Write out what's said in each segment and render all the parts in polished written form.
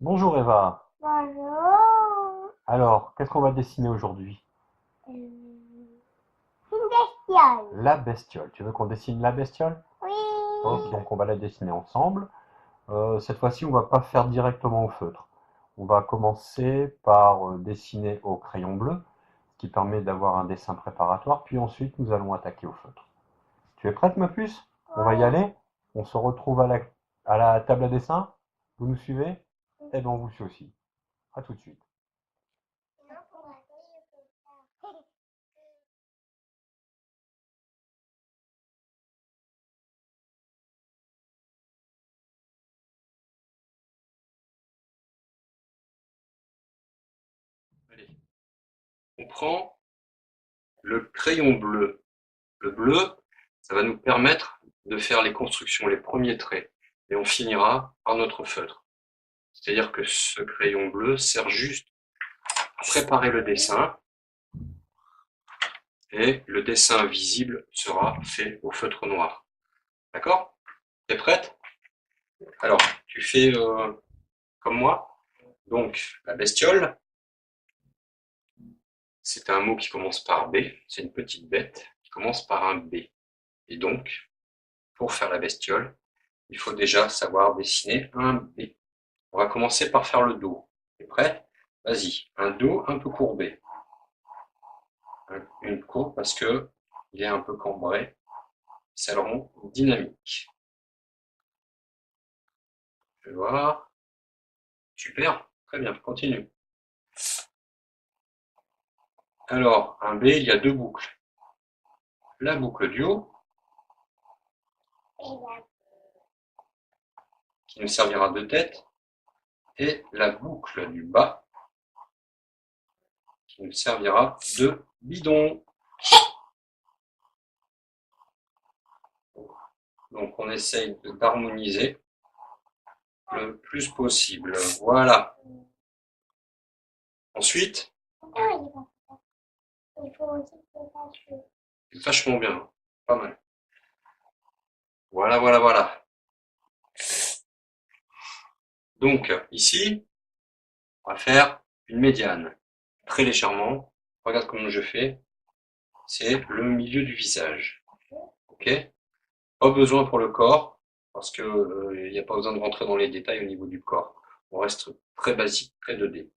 Bonjour Eva. Bonjour. Alors, qu'est-ce qu'on va dessiner aujourd'hui? Une bestiole. La bestiole. Tu veux qu'on dessine la bestiole? Ok, Oui. donc on va la dessiner ensemble. Cette fois-ci, on va pas faire directement au feutre. On va commencer par dessiner au crayon bleu, ce qui permet d'avoir un dessin préparatoire, puis ensuite nous allons attaquer au feutre. Tu es prête, ma puce? On va y Oui. aller? On se retrouve à la table à dessin? Vous nous suivez? Eh bien, on vous suit aussi. À tout de suite. Allez. On prend le crayon bleu. Le bleu, ça va nous permettre de faire les constructions, les premiers traits. Et on finira par notre feutre. C'est-à-dire que ce crayon bleu sert juste à préparer le dessin et le dessin visible sera fait au feutre noir. D'accord? T'es prête? Alors, tu fais comme moi. Donc, la bestiole, c'est un mot qui commence par B. C'est une petite bête qui commence par un B. Et donc, pour faire la bestiole, il faut déjà savoir dessiner un B. On va commencer par faire le dos. T'es prêt? Vas-y, un dos un peu courbé. Une courbe parce que il est un peu cambré. Ça le rend dynamique. Je vais voir. Super, très bien, continue. Alors, un B, il y a deux boucles. La boucle du haut, qui nous servira de tête, et la boucle du bas, qui nous servira de bidon. Donc, on essaye d'harmoniser le plus possible. Voilà. Ensuite, Il faut aussi que je fasse. c'est vachement bien, hein. Pas mal. Voilà, voilà, voilà. Donc, ici, on va faire une médiane. Très légèrement. Regarde comme je fais. C'est le milieu du visage. Ok? Pas besoin pour le corps, parce que il n'y a pas besoin de rentrer dans les détails au niveau du corps. On reste très basique, très 2D.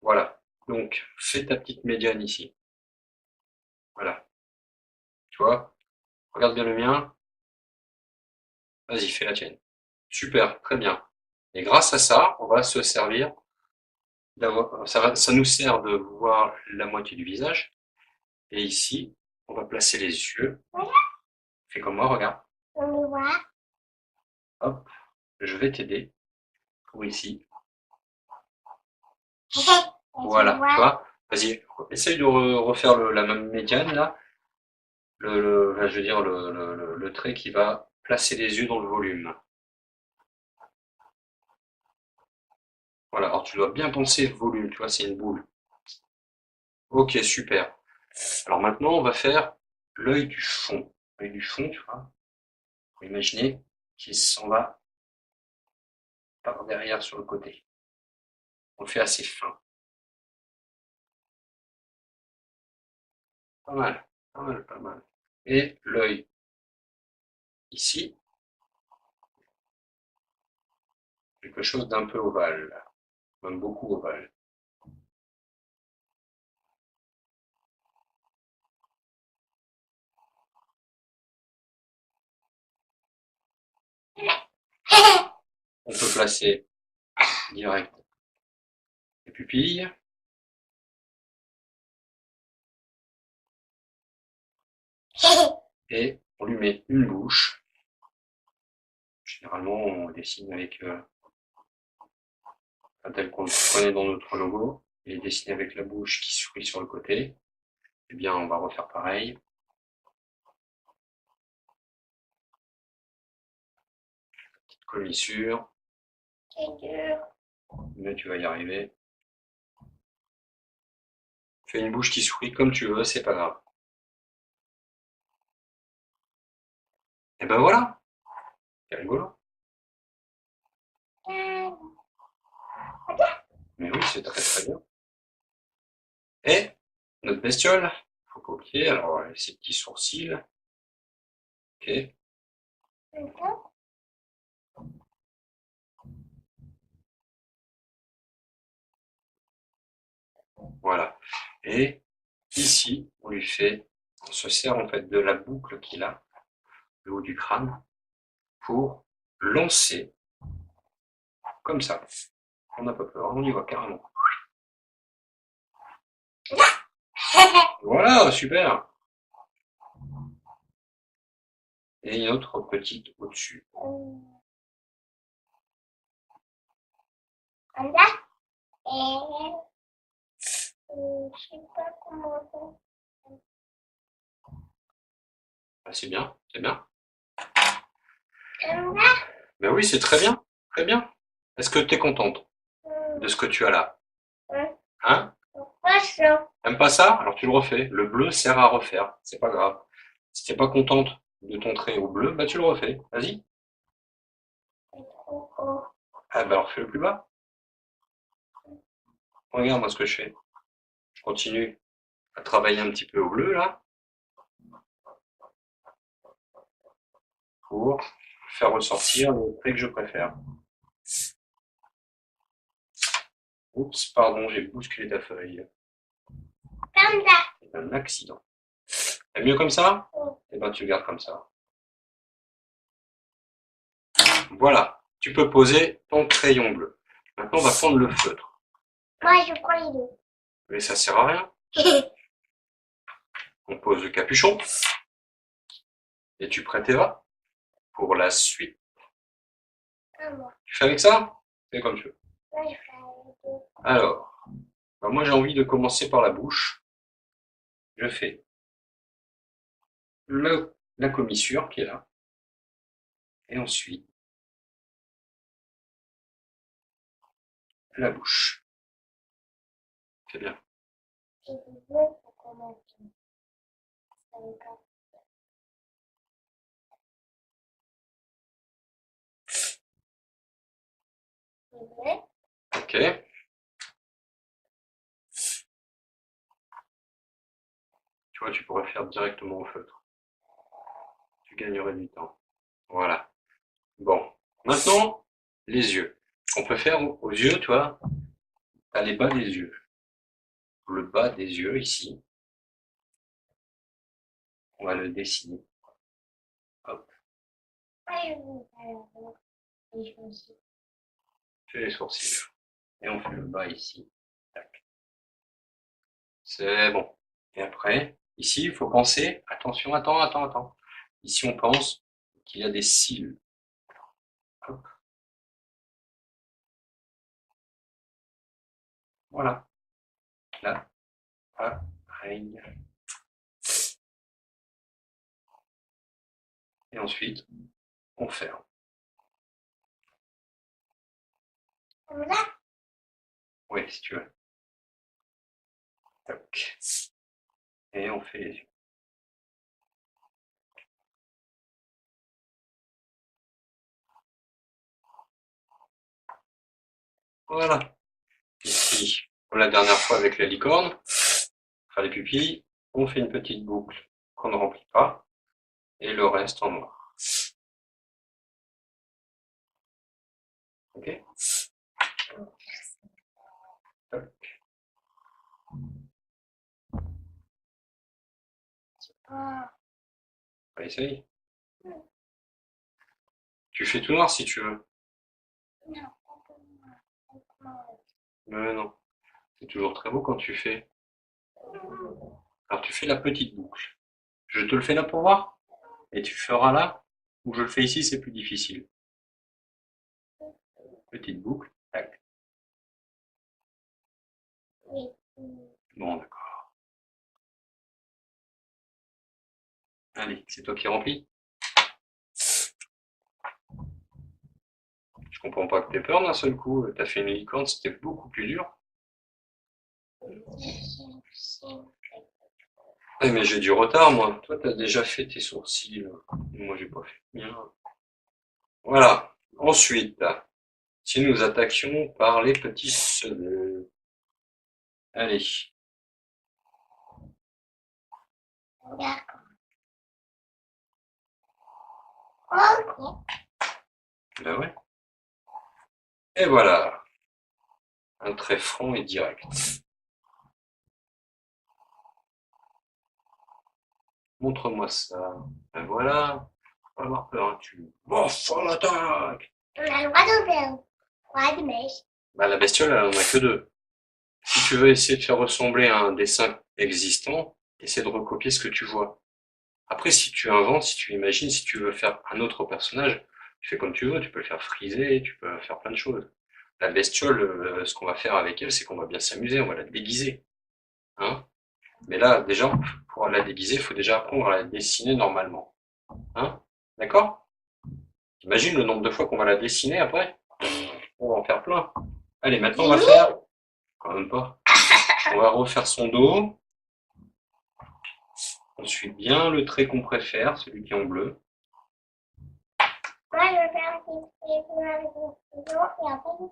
Voilà. Donc, fais ta petite médiane ici. Voilà. Tu vois? Regarde bien le mien. Vas-y, fais la tienne. Super, très bien. Et grâce à ça, on va se servir d'avoir, ça nous sert de voir la moitié du visage. Et ici, on va placer les yeux. Fais comme moi, regarde. On le voit. Hop, je vais t'aider. Pour ici. Voilà, tu vois. Vas-y, essaye de refaire la même médiane là. Je veux dire le trait qui va placer les yeux dans le volume. Voilà, alors tu dois bien penser le volume, tu vois, c'est une boule. Ok, super. Alors maintenant, on va faire l'œil du fond. L'œil du fond, tu vois. Faut imaginer qu'il s'en va par derrière sur le côté. On le fait assez fin. Pas mal, pas mal, pas mal. Et l'œil ici, quelque chose d'un peu ovale, même beaucoup ovale. On peut placer direct les pupilles et on lui met une bouche. Généralement, on dessine avec tel qu'on le connaît dans notre logo, et dessiner avec la bouche qui sourit sur le côté. Eh bien, on va refaire pareil. Petite commissure, C'est dur. mais tu vas y arriver. Fais une bouche qui sourit comme tu veux, c'est pas grave. Et ben voilà, c'est rigolo. Mais oui, c'est très très bien. Et notre bestiole, faut pas oublier, alors ses petits sourcils. Ok, voilà. Et ici, on se sert en fait de la boucle qu'il a, le haut du crâne, pour lancer comme ça. On n'a pas peur, on y va carrément. Voilà, super. Et une autre petite au-dessus. Anda. Et je sais pas comment Ah, c'est bien, c'est bien. Anda. Ben oui, c'est très bien, très bien. Est-ce que tu es contente de ce que tu as là? Hein? Poisson. T'aimes pas ça? Alors tu le refais. Le bleu sert à refaire, c'est pas grave. Si t'es pas contente de ton trait au bleu, bah tu le refais. Vas-y. Ah bah alors fais le plus bas. Regarde moi ce que je fais. Je continue à travailler un petit peu au bleu là, pour faire ressortir le trait que je préfère. Oups, pardon, j'ai bousculé ta feuille. Comme ça. C'est un accident. C'est mieux comme ça? Eh ben tu gardes comme ça. Voilà, tu peux poser ton crayon bleu. Maintenant on va prendre le feutre. Moi, je prends les deux. Mais ça sert à rien. On pose le capuchon. Et tu prêtes Eva pour la suite. Moi, Tu fais avec ça? Fais comme tu veux. je fais les deux. Alors, bah moi j'ai envie de commencer par la bouche. Je fais la commissure qui est là. Et ensuite, la bouche. C'est bien. Et les deux, faut commencer. Ça me casse. Les deux. Ok. Tu vois, tu pourrais faire directement au feutre. Tu gagnerais du temps. Voilà. Bon. Maintenant, les yeux. On peut faire aux yeux, tu vois, à les bas des yeux. Le bas des yeux ici. On va le dessiner. Hop. Moi, je veux faire les choses. Fais les sourcils. Et on fait le bas ici. Tac. C'est bon. Et après, ici, il faut penser, attention, attends. Ici, on pense qu'il y a des cils. Hop. Voilà. Là, pareil. Et ensuite, on ferme. Comme ça. Oui, si tu veux. Tac. Et on fait les yeux. Voilà. Ici, comme la dernière fois avec la licorne, faire les pupilles, on fait une petite boucle qu'on ne remplit pas, et le reste en noir. Ok? Tac. Ah. Bah, essaye. Tu fais tout noir si tu veux. Non, Mais non. C'est toujours très beau quand tu fais. Alors tu fais la petite boucle. Je te le fais là pour voir? Et tu feras là? Ou je le fais ici, c'est plus difficile. Petite boucle. Tac. oui. Bon, d'accord. Allez, c'est toi qui remplis. Je comprends pas que t'aies peur d'un seul coup. T'as fait une licorne, c'était beaucoup plus dur. Ouais, mais j'ai du retard, moi. Toi, t'as déjà fait tes sourcils. Moi, j'ai pas fait le mien. Voilà. Ensuite, si nous attaquions par les petits seuls. Allez, D'accord. Ok. ben ouais. Et voilà, un trait franc et direct. Montre-moi ça. Ben voilà, pas avoir peur, hein, tu... Bon, faut l'attaque! On a le droit de faire 3 mèches. Bah, la bestiole, elle en a que deux. Si tu veux essayer de faire ressembler à un dessin existant, essaie de recopier ce que tu vois. Après, si tu inventes, si tu imagines, si tu veux faire un autre personnage, tu fais comme tu veux, tu peux le faire friser, tu peux faire plein de choses. La bestiole, ce qu'on va faire avec elle, c'est qu'on va bien s'amuser, on va la déguiser. Hein. Mais là, déjà, pour la déguiser, il faut déjà apprendre à la dessiner normalement. Hein. D'accord? Imagine le nombre de fois qu'on va la dessiner après. On va en faire plein. Allez, maintenant on va faire... Quand même pas. On va refaire son dos. On suit bien le trait qu'on préfère, celui qui est en bleu. Moi, je vais faire un petit peu avec le stylo et après, je vais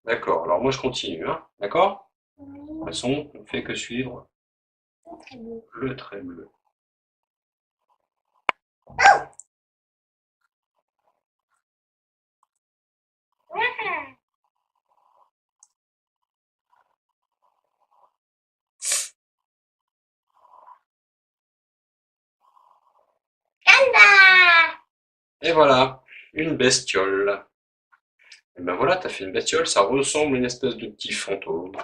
D'accord, alors moi je continue, hein. D'accord? De toute faire façon, on ne fait que suivre très beau. le trait bleu. Panda! Et voilà, une bestiole. Et ben voilà, t'as fait une bestiole, ça ressemble à une espèce de petit fantôme.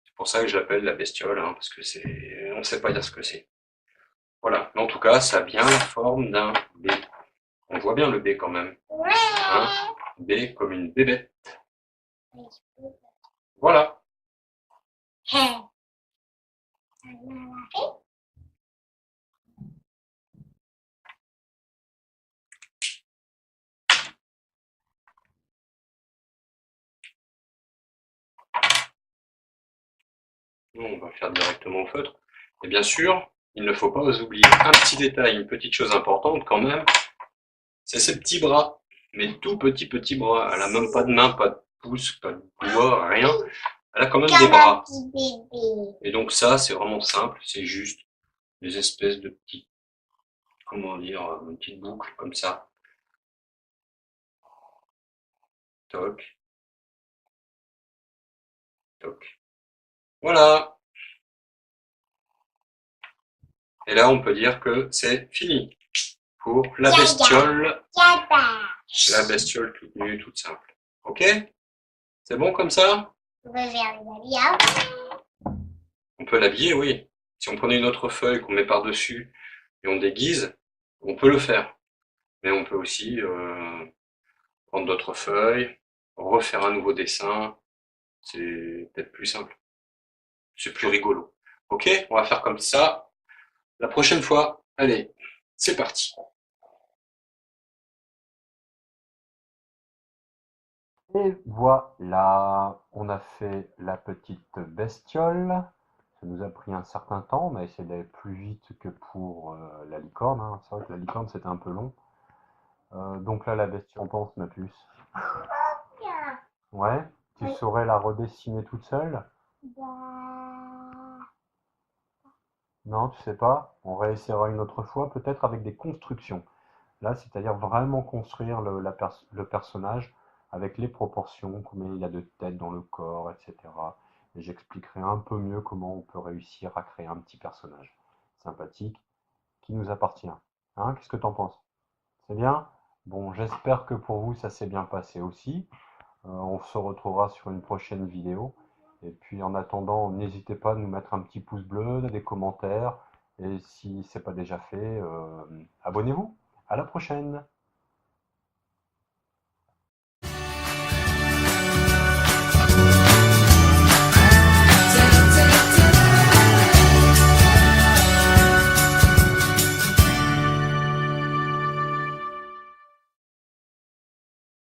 C'est pour ça que je l'appelle la bestiole, hein, parce que c'est, on ne sait pas dire ce que c'est. Voilà, mais en tout cas, ça a bien la forme d'un B. On voit bien le B quand même. Ouais! Hein? B comme une bébête. Voilà. Hey. Nous, on va faire directement au feutre. Et bien sûr, il ne faut pas oublier un petit détail, une petite chose importante quand même, c'est ses petits bras. Mais tout petits bras. Elle a même pas de main, pas de pouce, pas de doigts, rien. Elle a quand même des Comme un bras. petit bébé. Et donc ça, c'est vraiment simple. C'est juste des espèces de petits, comment dire, une petite boucle comme ça. Toc, toc. Voilà. Et là, on peut dire que c'est fini pour la bestiole. La bestiole toute nue, toute simple. Ok? C'est bon comme ça? On va faire les habits. On peut l'habiller, oui. Si on prenait une autre feuille qu'on met par-dessus et on déguise, on peut le faire. Mais on peut aussi prendre d'autres feuilles, refaire un nouveau dessin. C'est peut-être plus simple. C'est plus rigolo. Ok? On va faire comme ça la prochaine fois. Allez, c'est parti. Et voilà, on a fait la petite bestiole. Ça nous a pris un certain temps, on a essayé d'aller plus vite que pour la licorne, hein. C'est vrai que la licorne c'était un peu long. Donc là, la bestiole, on pense, ma puce. Ouais, tu Oui. saurais la redessiner toute seule? Non, tu sais pas? On réessayera une autre fois, peut-être avec des constructions. Là, c'est-à-dire vraiment construire le personnage avec les proportions, combien il y a de têtes dans le corps, etc. Et j'expliquerai un peu mieux comment on peut réussir à créer un petit personnage sympathique qui nous appartient. Hein, qu'est-ce que t'en penses? C'est bien? Bon, j'espère que pour vous, ça s'est bien passé aussi. On se retrouvera sur une prochaine vidéo. Et puis en attendant, n'hésitez pas à nous mettre un petit pouce bleu, des commentaires. Et si ce n'est pas déjà fait, abonnez-vous. À la prochaine!